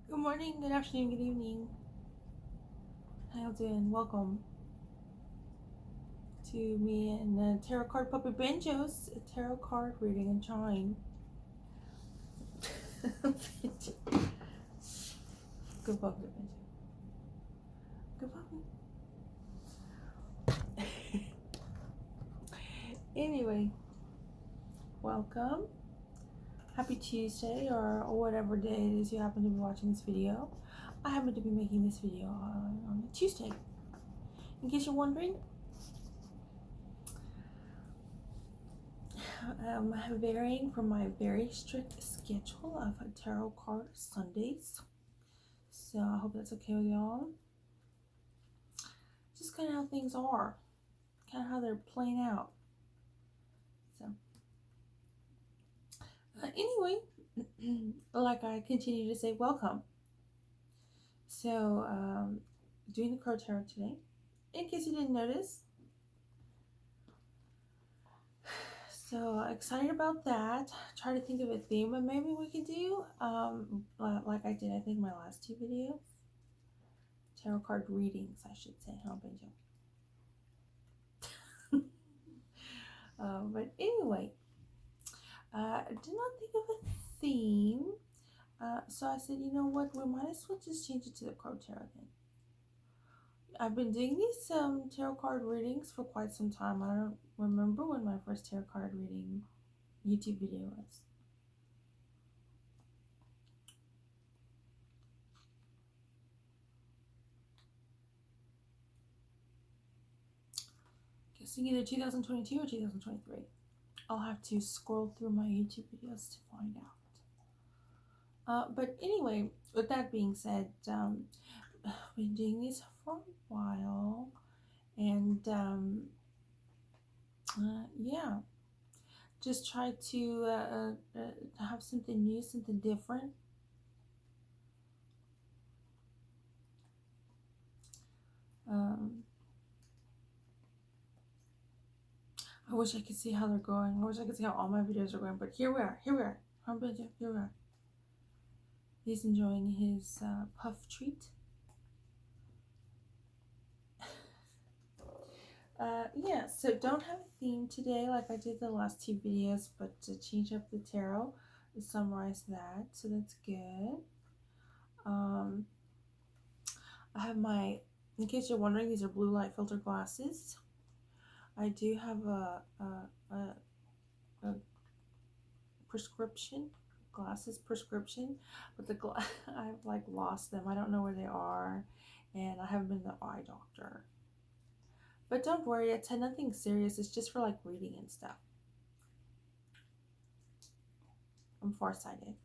Good morning, good afternoon, good evening. How you doing? Welcome to me and Tarot Card Puppet Banjos, a tarot card reading and drawing. Good puppet Banjo. Good puppet. Anyway, welcome. Happy Tuesday or whatever day it is you happen to be watching this video. I happen to be making this video on a Tuesday. In case you're wondering, varying from my very strict schedule of tarot card Sundays. So I hope that's okay with y'all. Just kind of how things are, kind of how they're playing out. So anyway, like I continue to say, welcome. So doing the card tarot today. In case you didn't notice, so excited about that. Try to think of a theme that maybe we could do, like I did, I think, my last two videos. Tarot card readings, I should say. Huh, Benjo? But anyway, I did not think of a theme. So I said, you know what, we might as well just change it to the card tarot then. I've been doing these tarot card readings for quite some time. I don't remember when my first tarot card reading YouTube video was. Guessing either 2022 or 2023. I'll have to scroll through my YouTube videos to find out. But anyway, with that being said, I've been doing these for a while, and yeah, just try to have something new, something different. I wish I could see how they're going. I wish I could see how all my videos are going, but here we are. Here we are. Here we are. He's enjoying his puff treat. Yeah, so don't have a theme today like I did the last two videos, but to change up the tarot, to summarize that, so that's good. I have my, in case you're wondering, these are blue light filter glasses. I do have a prescription, glasses prescription, but I've like lost them. I don't know where they are, and I haven't been to the eye doctor. But don't worry, it's nothing serious. It's just for like reading and stuff. I'm farsighted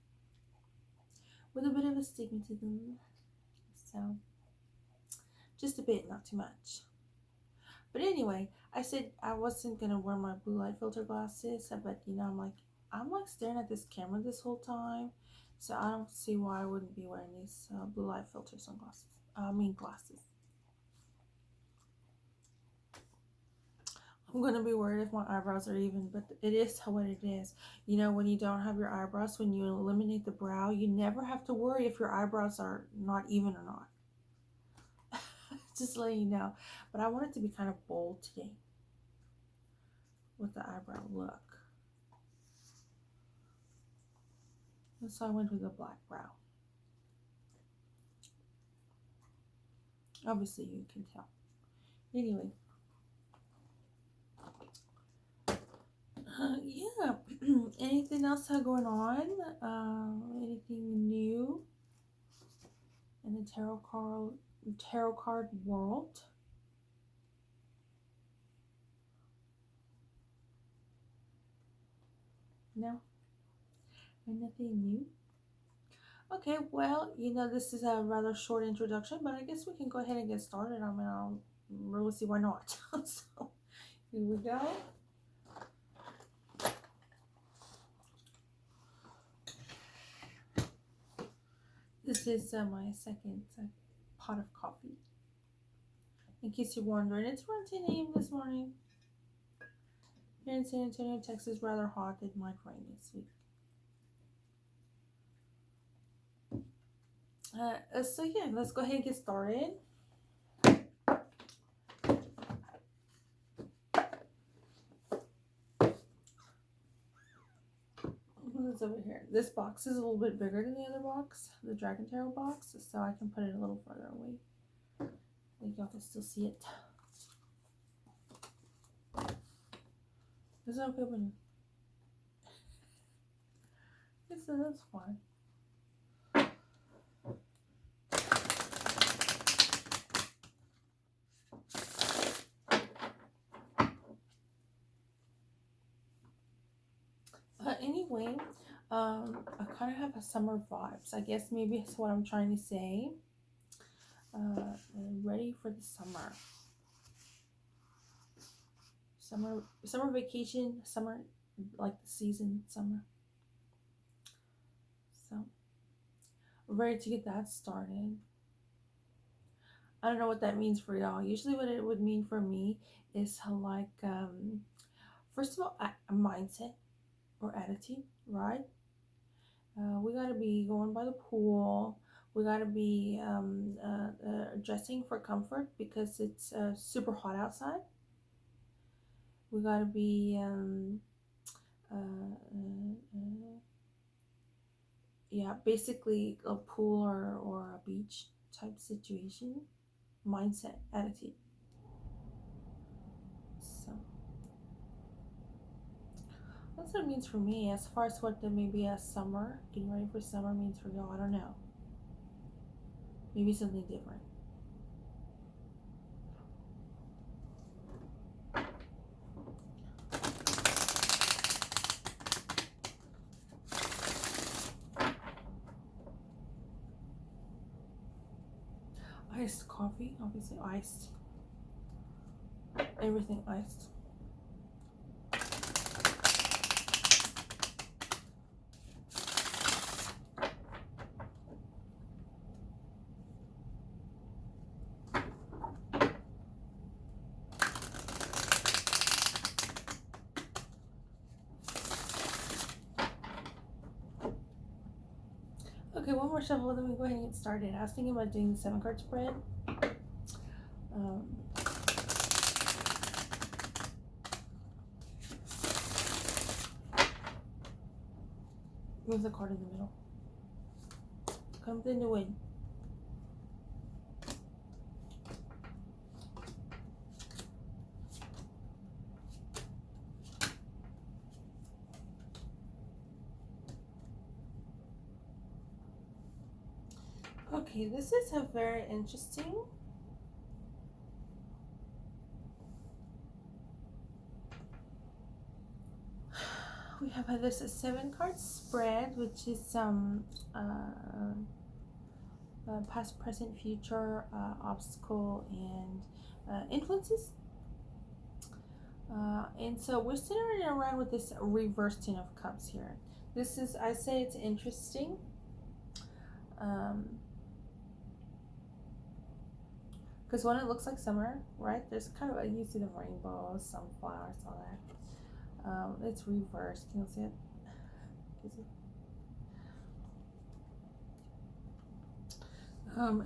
with a bit of astigmatism, so just a bit, not too much. But anyway, I said I wasn't gonna wear my blue light filter glasses, but you know, I'm like staring at this camera this whole time, so I don't see why I wouldn't be wearing these blue light filter sunglasses. Glasses. I'm gonna be worried if my eyebrows are even, but it is what it is. You know, when you don't have your eyebrows, when you eliminate the brow, you never have to worry if your eyebrows are not even or not. Just letting you know. But I want it to be kind of bold today with the eyebrow look. And so I went with a black brow. Obviously, you can tell. Anyway. Yeah. Anything else going on? Anything new in the tarot card world? No? Nothing new? Okay, well, you know, this is a rather short introduction, but I guess we can go ahead and get started. I mean, I don't really see why not. So, here we go. This is my second pot of coffee. In case you're wondering, it's around 10 a.m. this morning. Here in San Antonio, Texas, rather hot. It might rain this week. So yeah, let's go ahead and get started. What's over here? This box is a little bit bigger than the other box, the Dragon Tarot box, so I can put it a little further away. I think y'all can still see it. Is it okay when? Yes, that's fine. Anyway, I kind of have a summer vibes. I guess maybe it's what I'm trying to say. Ready for the summer. Summer vacation, summer, like the season, summer. So, ready to get that started. I don't know what that means for y'all. Usually, what it would mean for me is like, first of all, a mindset or attitude, right? We gotta be going by the pool. We gotta be dressing for comfort because it's super hot outside. We gotta be uh, yeah, basically a pool or a beach type situation. Mindset, attitude. So that's what it means for me. As far as what the maybe a summer, getting ready for summer means for y'all, I don't know. Maybe something different. Iced coffee, obviously iced. Everything iced. Okay, one more shuffle, then we go ahead and get started. I was thinking about doing the 7 card spread. Um, move the card in the middle. Come in the wind. Okay, this is a very interesting. We have this a 7 card spread, which is past, present, future, obstacle, and influences. And so we're sitting around with this reverse 10 of Cups here. This is, I say it's interesting. Because when it looks like summer, right? There's kind of you see the rainbows, sunflowers, all that. It's reversed. Can you see it?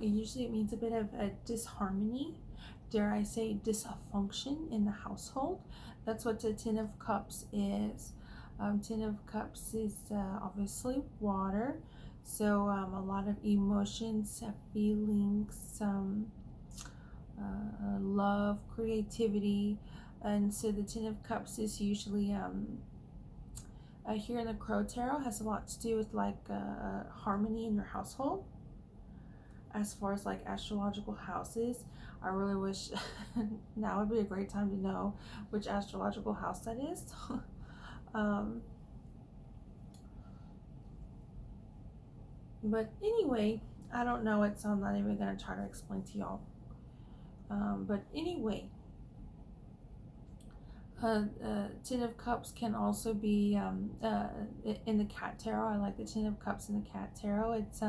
Usually it means a bit of a disharmony, dare I say dysfunction in the household. That's what the 10 of Cups is. 10 of Cups is obviously water, so a lot of emotions, feelings, love, creativity, and so the 10 of Cups is usually here in the Crow Tarot has a lot to do with like harmony in your household. As far as like astrological houses, I really wish now would be a great time to know which astrological house that is. But anyway, I don't know it, so I'm not even gonna try to explain to y'all. But anyway, 10 of Cups can also be in the Cat Tarot. I like the 10 of Cups in the Cat Tarot. It's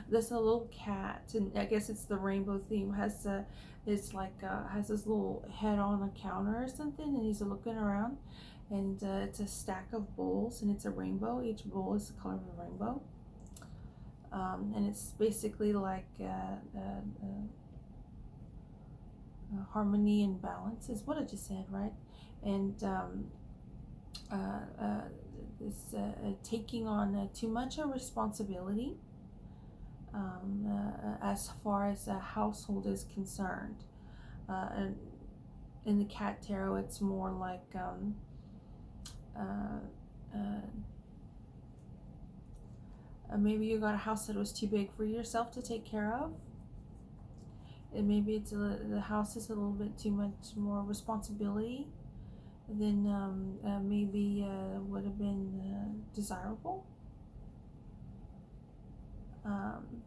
there's a little cat, and I guess it's the rainbow theme. Has it's like has this little head on a counter or something, and he's looking around, and it's a stack of bowls, and it's a rainbow. Each bowl is the color of a rainbow. And it's basically like harmony and balance is what I just said, right? And uh, uh, this taking on too much of responsibility as far as a household is concerned. And in the cat tarot, it's more like uh, uh, maybe you got a house that was too big for yourself to take care of. And maybe the house is a little bit too much more responsibility than maybe would have been desirable. Um,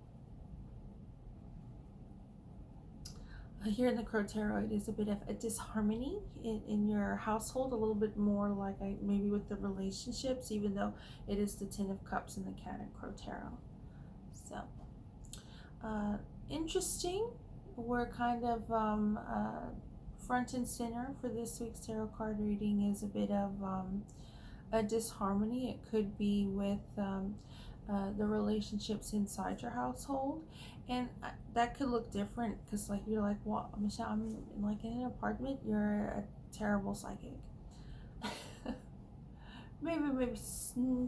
Here in the Crow Tarot, it is a bit of a disharmony in your household, a little bit more like maybe with the relationships, even though it is the Ten of Cups in the Cat and Crow Tarot. So, interesting. We're kind of front and center for this week's tarot card reading is a bit of a disharmony. It could be with the relationships inside your household, and that could look different because like you're like, well, Michelle, I'm like in an apartment, you're a terrible psychic. maybe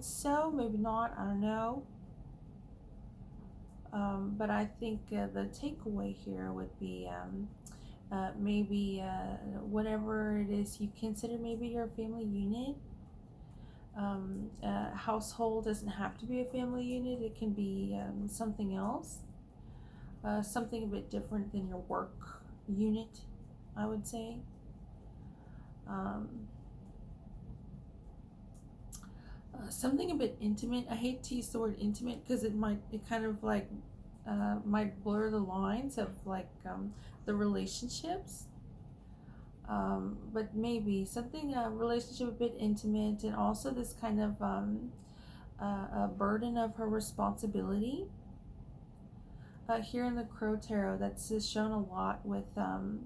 so, maybe not, I don't know. But I think the takeaway here would be maybe whatever it is you consider maybe your family unit. Household doesn't have to be a family unit, it can be something else, something a bit different than your work unit, I would say. Something a bit intimate. I hate to use the word intimate because it kind of like might blur the lines of like the relationships. But maybe something a relationship a bit intimate, and also this kind of a burden of her responsibility. Here in the Crow Tarot, that's shown a lot with the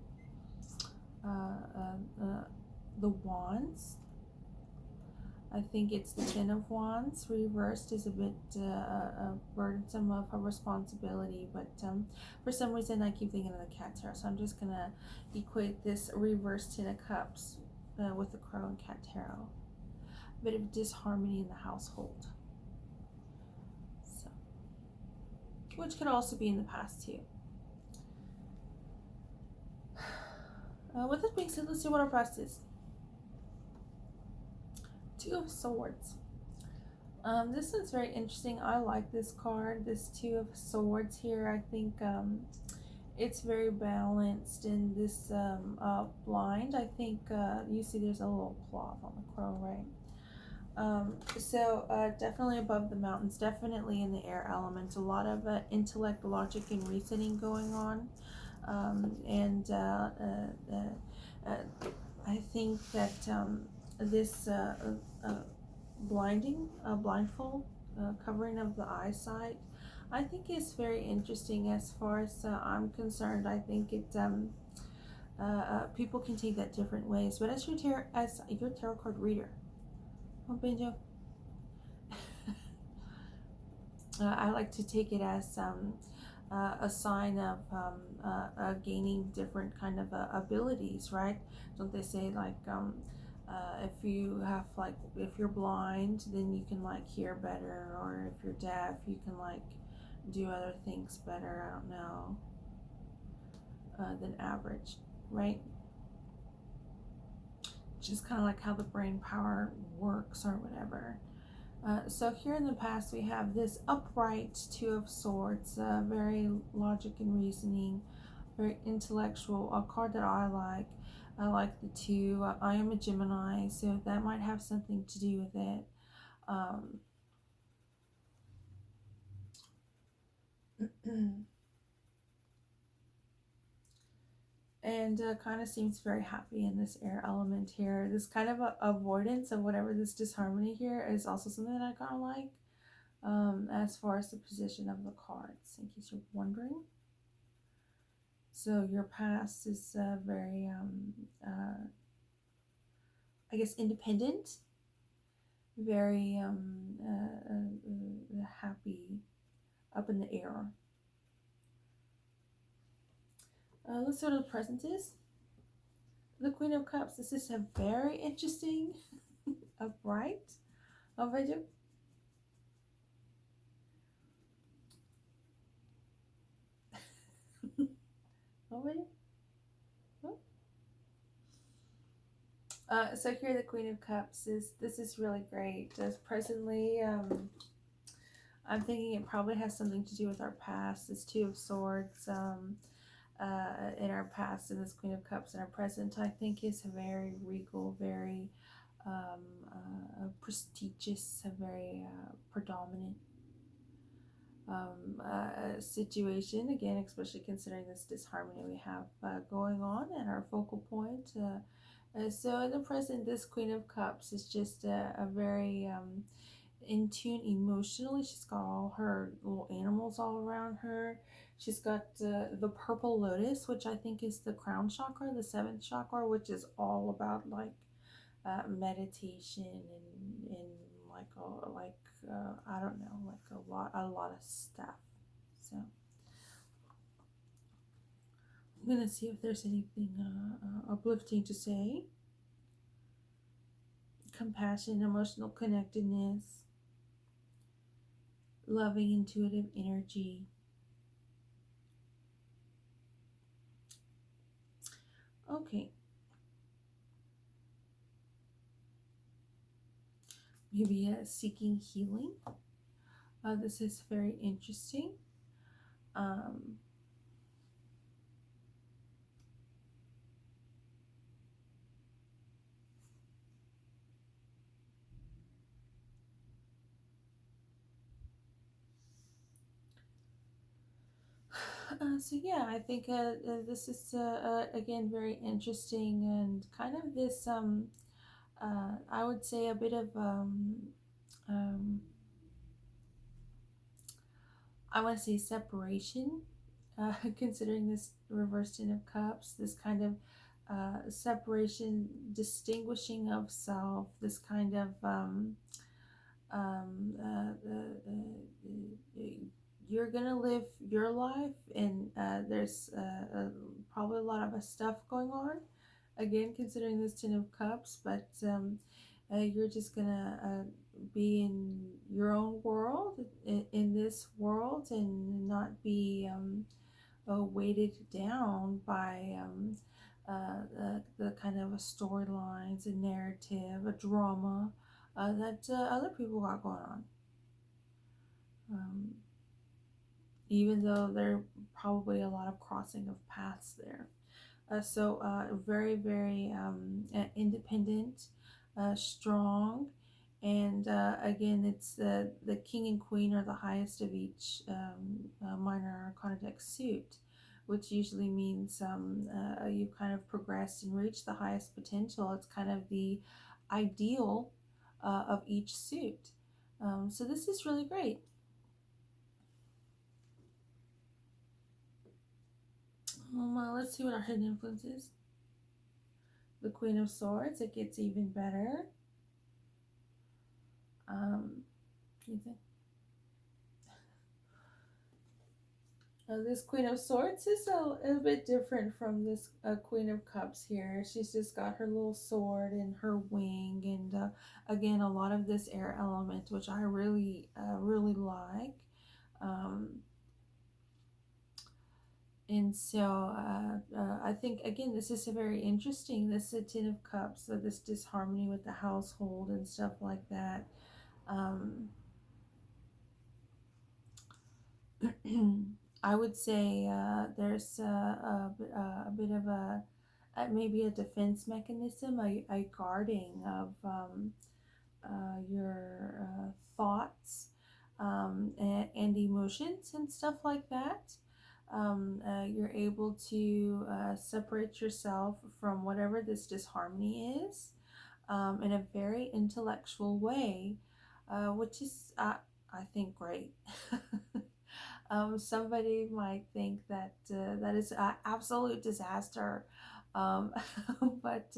Wands. I think it's the Ten of Wands reversed is a bit burdensome of her responsibility, but for some reason I keep thinking of the Cat Tarot, so I'm just gonna equate this reversed Ten of Cups with the Crow and Cat Tarot. A bit of disharmony in the household, so, which could also be in the past too. With that being said, let's see what our past is. Two of Swords. This is very interesting. I like this card, this Two of Swords here. I think it's very balanced in this blind. I think you see there's a little cloth on the crow, right? So definitely above the mountains, definitely in the air element. A lot of intellect, logic, and reasoning going on. And I think that this blindfold, covering of the eyesight, I think is very interesting as far as I'm concerned. I think it people can take that different ways, but as your tarot card reader, oh, Benjo, I like to take it as a sign of gaining different kind of abilities, right? Don't they say like if you have like, if you're blind, then you can like hear better, or if you're deaf, you can like do other things better, I don't know, than average, right? Just kind of like how the brain power works or whatever. So here in the past we have this upright Two of Swords, very logic and reasoning, very intellectual, a card that I like. I like the two. I am a Gemini, so that might have something to do with it. And kind of seems very happy in this air element here. This kind of avoidance of whatever this disharmony here is also something that I kind of like, as far as the position of the cards, in case you're wondering. So your past is very, I guess, independent, very happy, up in the air. Let's see what the present is. The Queen of Cups. This is a very interesting, upright. Already. Already. So here, the Queen of Cups is. This is really great. As presently, I'm thinking it probably has something to do with our past. This Two of Swords. In our past, and this Queen of Cups in our present, I think is very regal, very prestigious, a very predominant situation. Again, especially considering this disharmony we have going on at our focal point. So in the present, this Queen of Cups is just a very in tune emotionally. She's got all her little animals all around her. She's got the purple lotus, which I think is the crown chakra, the seventh chakra, which is all about like meditation and like I don't know, like a lot of stuff. So I'm gonna see if there's anything uplifting to say. Compassion, emotional connectedness, loving, intuitive energy. Okay. Maybe seeking healing. This is very interesting. Um, so yeah, I think this is again very interesting and kind of this I would say a bit of um, I want to say separation, considering this reversed Ten of Cups, this kind of separation, distinguishing of self, this kind of um, uh, uh, you're gonna live your life, and there's probably a lot of stuff going on. Again, considering this Ten of Cups, but you're just gonna be in your own world, in this world, and not be weighted down by the kind of a storylines, a narrative, a drama that other people got going on. Um, Even though there are probably a lot of crossing of paths there. So very, very independent, strong, and again, it's the king and queen are the highest of each minor arcana deck suit, which usually means you've kind of progressed and reached the highest potential. It's kind of the ideal of each suit. So this is really great. Let's see what our hidden influence is. The Queen of Swords. It gets even better. This Queen of Swords is a bit different from this Queen of Cups here. She's just got her little sword and her wing, and again, a lot of this air element, which I really, really like. Um, and so I think, again, this is a very interesting, this Ten of Cups, so this disharmony with the household and stuff like that. I would say there's a bit of maybe a defense mechanism, a guarding of your thoughts and emotions and stuff like that. You're able to separate yourself from whatever this disharmony is in a very intellectual way, which is, I think, great. Somebody might think that that is an absolute disaster, um, but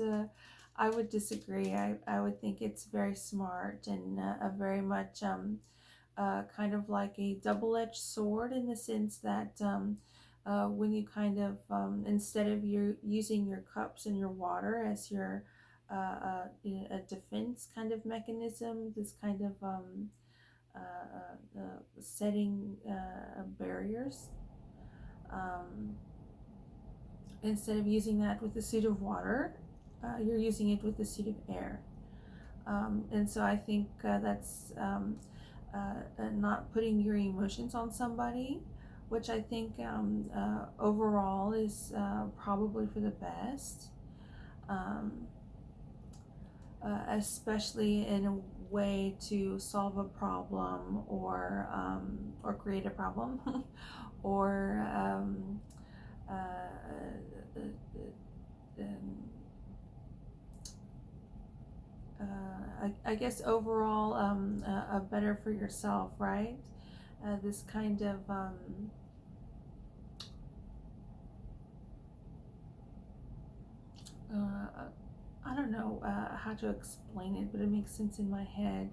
I would disagree. I would think it's very smart and a very much kind of like a double-edged sword, in the sense that when you kind of instead of you using your cups and your water as your a defense kind of mechanism, this kind of setting barriers. Um, Instead of using that with a suit of water, you're using it with a suit of air. And so I think that's not putting your emotions on somebody, which I think overall is probably for the best, um, especially in a way to solve a problem, or create a problem, or uh, uh, I guess overall better for yourself, right? This kind of I don't know how to explain it, but it makes sense in my head.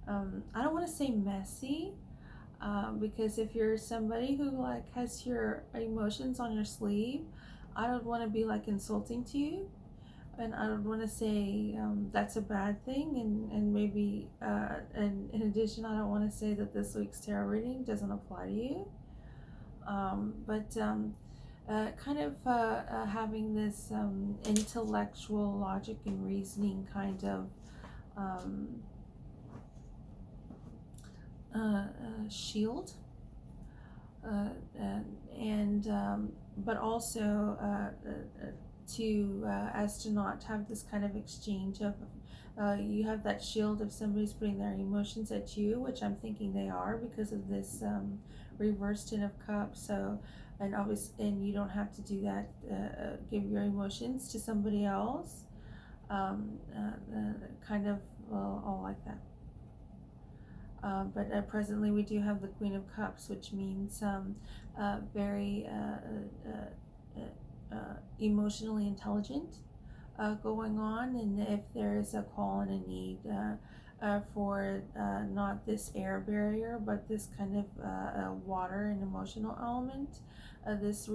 I don't want to say messy, because if you're somebody who like has your emotions on your sleeve, I don't want to be like insulting to you, and I don't want to say that's a bad thing, and maybe and in addition, I don't want to say that this week's tarot reading doesn't apply to you, but kind of having this intellectual logic and reasoning kind of um, shield, and but also to as to not have this kind of exchange of you have that shield if somebody's putting their emotions at you, which I'm thinking they are because of this reversed Ten of Cups. So, and obviously, and you don't have to do that. Give your emotions to somebody else. Kind of all like that. But presently we do have the Queen of Cups, which means very emotionally intelligent going on, and if there is a call and a need for not this air barrier, but this kind of water and emotional element, this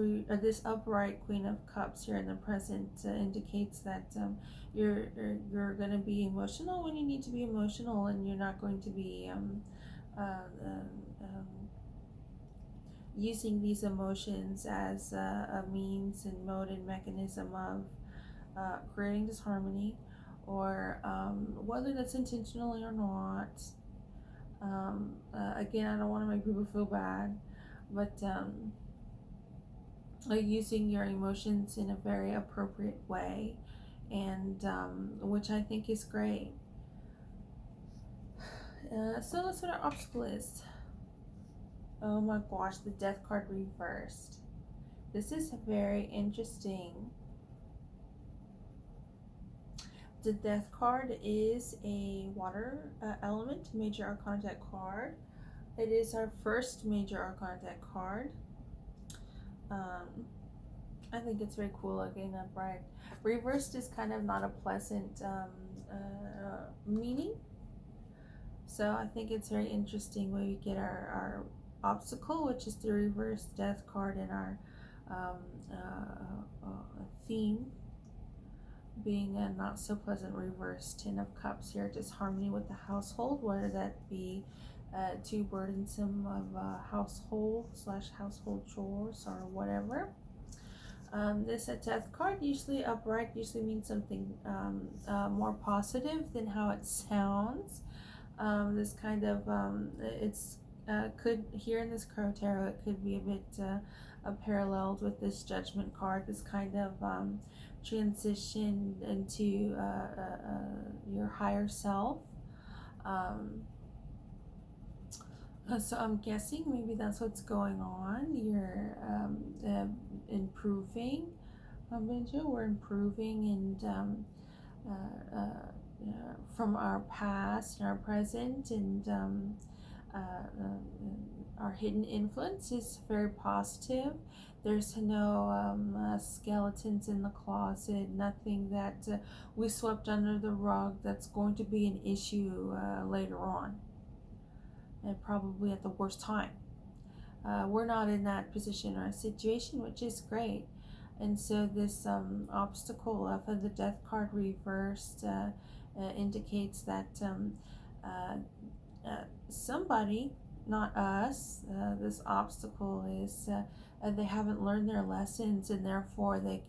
upright Queen of Cups here in the present indicates that you're going to be emotional when you need to be emotional, and you're not going to be using these emotions as a means and mode and mechanism of creating disharmony, or whether that's intentionally or not. Again, I don't want to make people feel bad, but using your emotions in a very appropriate way, and which I think is great. So let's see what our obstacle is. Oh my gosh, the Death card reversed. This is very interesting. The Death card is a water element major arcana deck card. It is our first major arcana deck card. I think it's very looking looking upright. Reversed is kind of not a pleasant meaning. So I think it's very interesting when we get our obstacle, which is the reverse Death card, in our theme being a not so pleasant reverse Ten of Cups here, disharmony with the household, whether that be too burdensome of household / household chores or whatever. This Death card, usually upright, usually means something more positive than how it sounds. This kind of it's could here in this Crow Tarot, it could be a bit paralleled with this Judgment card. This kind of transition into your higher self. So I'm guessing maybe that's what's going on. You're improving. We're improving, and from our past and our present, and our hidden influence is very positive. There's no skeletons in the closet, nothing that we swept under the rug that's going to be an issue later on. and probably at the worst time. We're not in that position or situation, which is great. And so this obstacle of the death card reversed indicates that somebody, not us, this obstacle is they haven't learned their lessons, and therefore they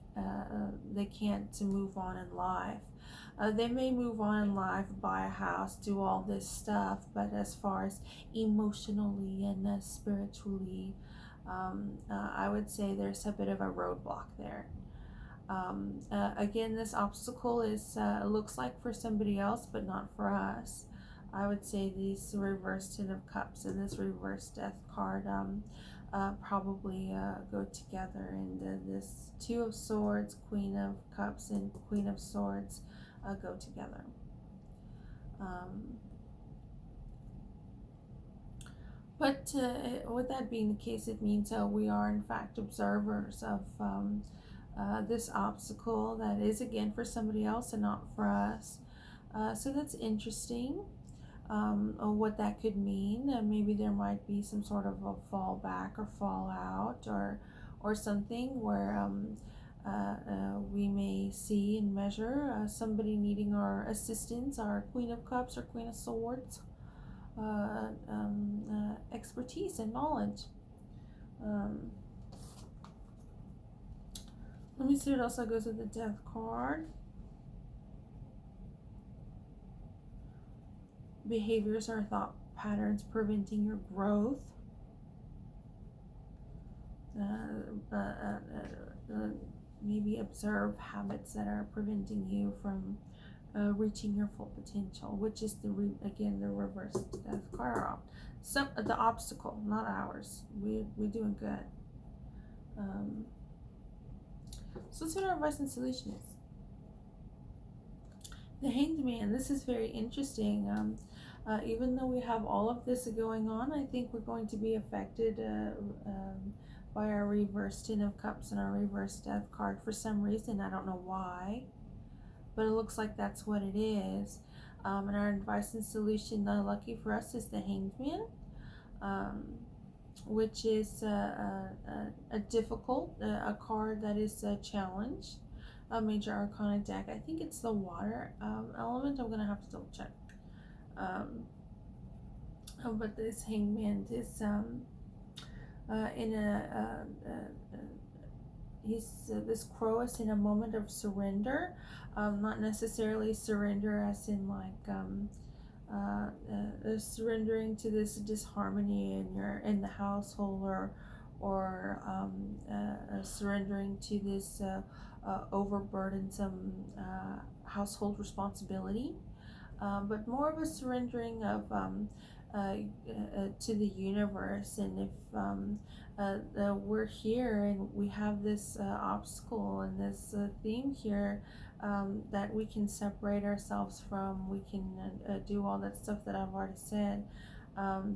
can't move on in life. They may move on in life, buy a house, do all this stuff, but as far as emotionally and spiritually, I would say there's a bit of a roadblock there. Again, this obstacle is looks like for somebody else, but not for us. I would say these reverse Ten of Cups and this reverse Death card probably go together. And this Two of Swords, Queen of Cups, and Queen of Swords go together. But with that being the case, it means we are in fact observers of this obstacle that is again for somebody else and not for us. So that's interesting. What that could mean. Maybe there might be some sort of a fallback or fallout, or something where we may see and measure somebody needing our assistance, our Queen of Cups or Queen of Swords expertise and knowledge. Let me see what else goes with the Death card. Behaviors or thought patterns preventing your growth. Maybe observe habits that are preventing you from reaching your full potential, which is again the reverse Death card. So the obstacle, not ours. We're doing good. So let's see what our advice and solution is. The Hanged Man. This is very interesting. Even though we have all of this going on, I think we're going to be affected by our reverse Ten of Cups and our reverse Death card for some reason. I don't know why, but it looks like that's what it is. And our advice and solution, lucky for us, is the Hanged Man, which is a difficult, a card that is a challenge. A major arcana deck. I think it's the water element. I'm gonna have to double check. But this Hangman is in this crow is in a moment of surrender, not necessarily surrender as in like surrendering to this disharmony in the household, or surrendering to this overburdensome household responsibility, but more of a surrendering of to the universe. And if we're here and we have this obstacle and this theme here that we can separate ourselves from, we can do all that stuff that I've already said.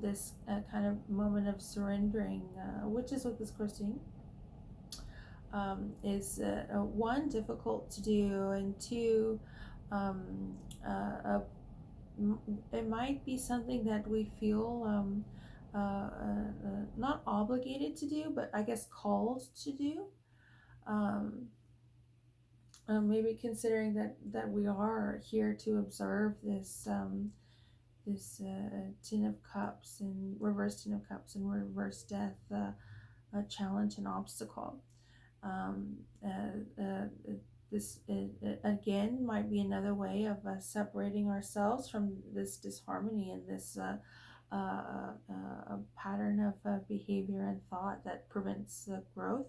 This kind of moment of surrendering, which is what this course doing, is one, difficult to do, and two, it might be something that we feel not obligated to do, but I guess called to do. Maybe considering that we are here to observe this this Ten of Cups and reverse Ten of Cups and reverse Death challenge and obstacle. This again might be another way of separating ourselves from this disharmony and this pattern of behavior and thought that prevents growth.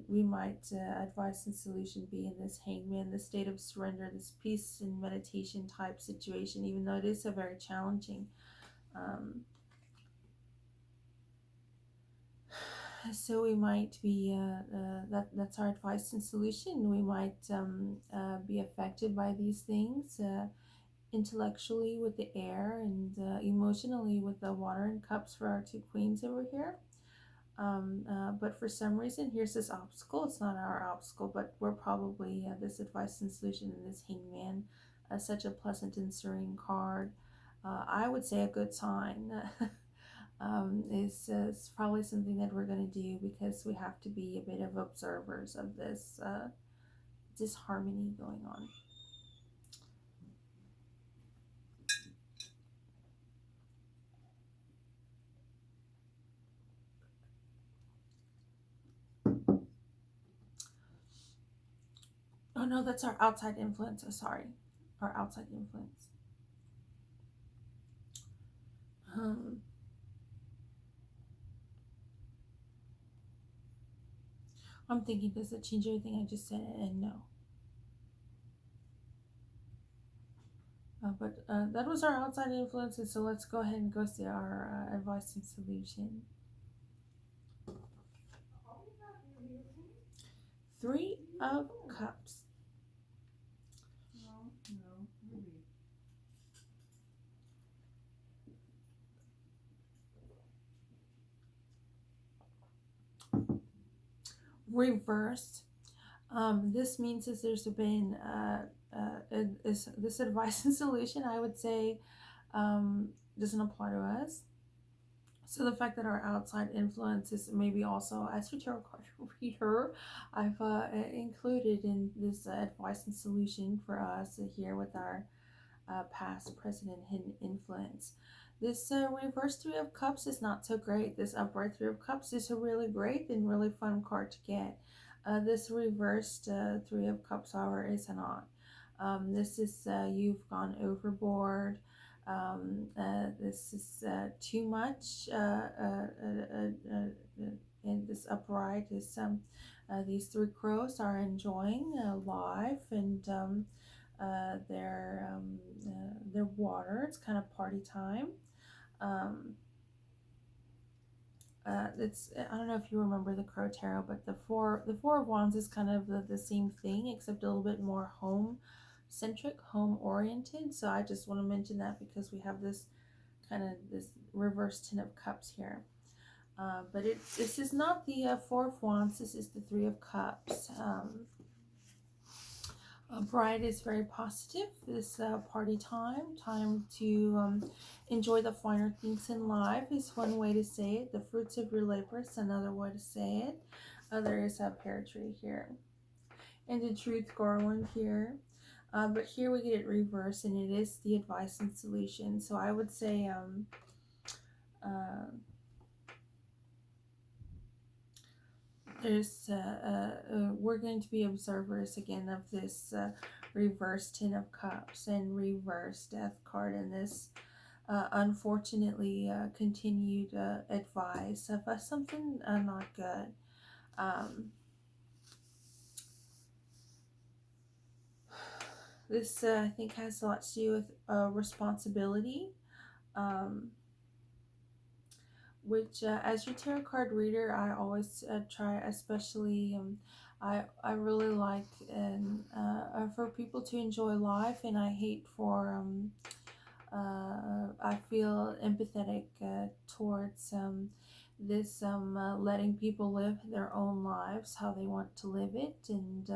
We might advice and solution be in this Hangman, this state of surrender, this peace and meditation type situation, even though it is a very challenging. So we might be that's our advice and solution. We might be affected by these things intellectually with the air, and emotionally with the water and cups for our two queens over here. But for some reason, here's this obstacle. It's not our obstacle, but we're probably this advice and solution in this Hangman, such a pleasant and serene card. I would say a good sign. Is probably something that we're going to do because we have to be a bit of observers of this disharmony going on. Oh no, that's our outside influence. Sorry, our outside influence. Um, I'm thinking, does it change anything I just said? And no. But that was our outside influences. So let's go ahead and go see our advice and solution. Three of Cups. Reversed. This means that there's been this advice and solution, I would say, doesn't apply to us. So the fact that our outside influence is maybe also, as your tarot card reader, I've included in this advice and solution for us here with our past, present, and hidden influence. This reverse Three of Cups is not so great. This upright Three of Cups is a really great and really fun card to get. This reversed Three of Cups, however, is not. This is you've gone overboard. This is too much. And this upright is these three crows are enjoying life and their water. It's kind of party time. Um, it's I don't know if you remember the Crow Tarot, but the Four of Wands is kind of the same thing except a little bit more home centric, home oriented. So I just want to mention that because we have this kind of this reverse Ten of Cups here. But this is not the Four of Wands. This is the Three of Cups. Bride is very positive. This party time to enjoy the finer things in life is one way to say it. The fruits of your labor is another way to say it. There is a pear tree here. And the truth garland here. But here we get it reversed, and it is the advice and solution. So I would say we're going to be observers again of this reverse Ten of Cups and reverse Death card, and this unfortunately continued advice of something not good. This I think has a lot to do with responsibility. Which as your tarot card reader, I always try, especially I really like and for people to enjoy life, and I hate for I feel empathetic towards this letting people live their own lives how they want to live it, and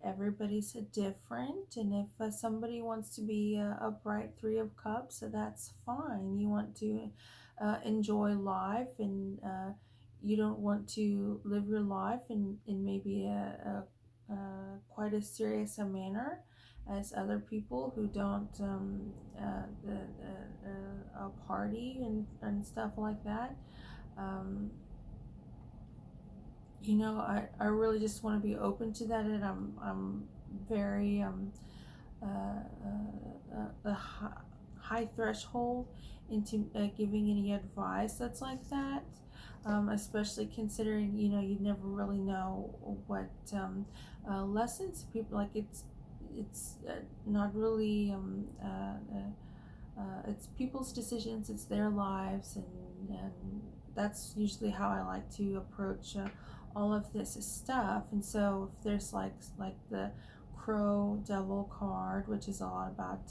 everybody's different, and if somebody wants to be a bright Three of Cups, that's fine. You want to enjoy life, and you don't want to live your life in maybe a quite as serious a manner as other people who don't party and stuff like that. um, I really just want to be open to that, and I'm very a high threshold into giving any advice that's like that, especially considering you never really know what lessons people like. It's not really it's people's decisions, it's their lives, and that's usually how I like to approach all of this stuff. And so if there's like the Crow Devil card, which is a lot about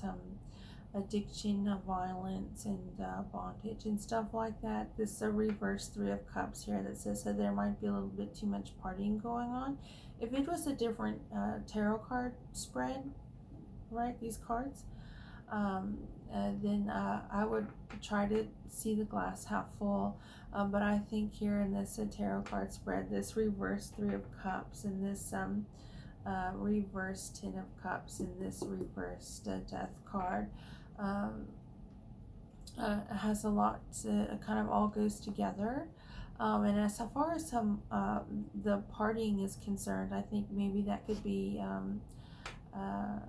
addiction, violence, and bondage and stuff like that, this reverse Three of Cups here that says that there might be a little bit too much partying going on. If it was a different tarot card spread, right, these cards, then I would try to see the glass half full. But I think here in this tarot card spread, this reverse Three of Cups and this reverse Ten of Cups and this reversed Death card has a lot, kind of all goes together. And as far as the partying is concerned, I think maybe that could be uh,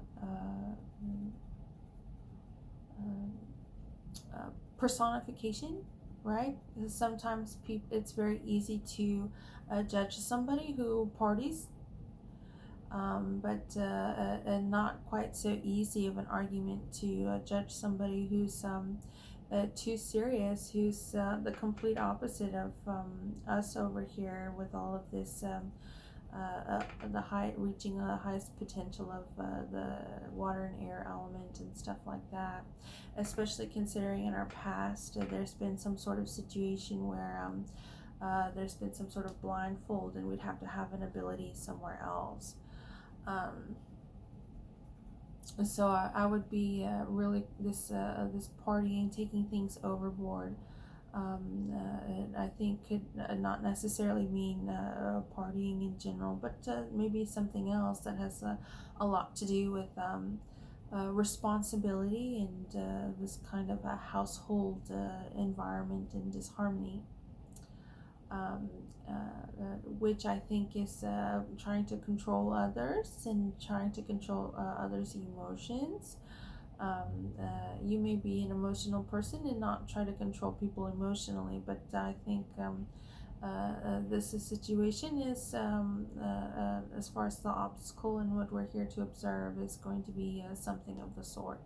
uh, personification, right? Because sometimes it's very easy to judge somebody who parties, but and not quite so easy of an argument to judge somebody who's too serious, who's the complete opposite of us over here with all of this the high reaching the highest potential of the water and air element and stuff like that, especially considering in our past there's been some sort of situation where there's been some sort of blindfold and we'd have to have an ability somewhere else. So I would be really this partying, taking things overboard. I think could not necessarily mean partying in general, but maybe something else that has a lot to do with responsibility and this kind of a household environment and disharmony. Um, which I think is trying to control others and trying to control others' emotions. You may be an emotional person and not try to control people emotionally, but I think this situation is, as far as the obstacle and what we're here to observe, is going to be something of the sort.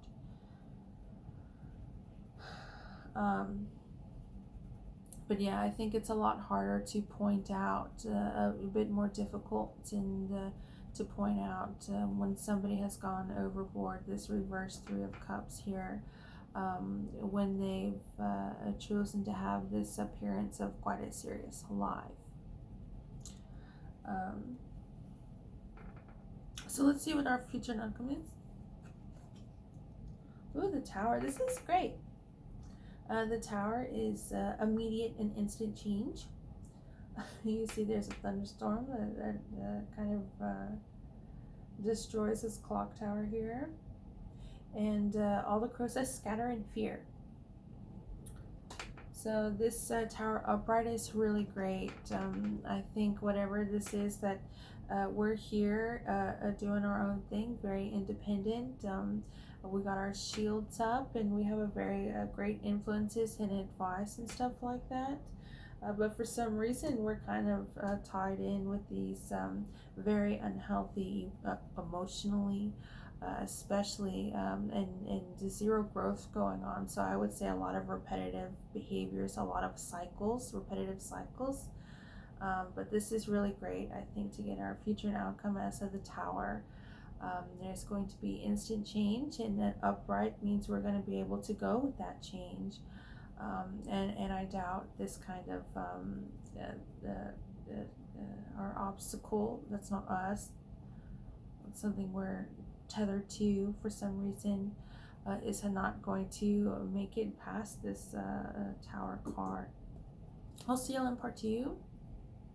But yeah, I think it's a lot harder to point out, a bit more difficult and to point out when somebody has gone overboard. This reverse Three of Cups here, when they've chosen to have this appearance of quite a serious life. So let's see what our future outcome is. Ooh, the Tower. This is great. The Tower is immediate and instant change. You see there's a thunderstorm that kind of destroys this clock tower here. And all the crows scatter in fear. So this Tower upright is really great. I think whatever this is that we're here doing our own thing, very independent. We got our shields up and we have a very great influences and advice and stuff like that. But for some reason, we're kind of tied in with these very unhealthy, emotionally, especially, and zero growth going on. So I would say a lot of repetitive behaviors, a lot of cycles, repetitive cycles. But this is really great, I think, to get our future and outcome as of the Tower. There's going to be instant change, and that upright means we're going to be able to go with that change. And I doubt this kind of our obstacle, that's not us, it's something we're tethered to for some reason, is not going to make it past this Tower card. I'll see y'all in part 2.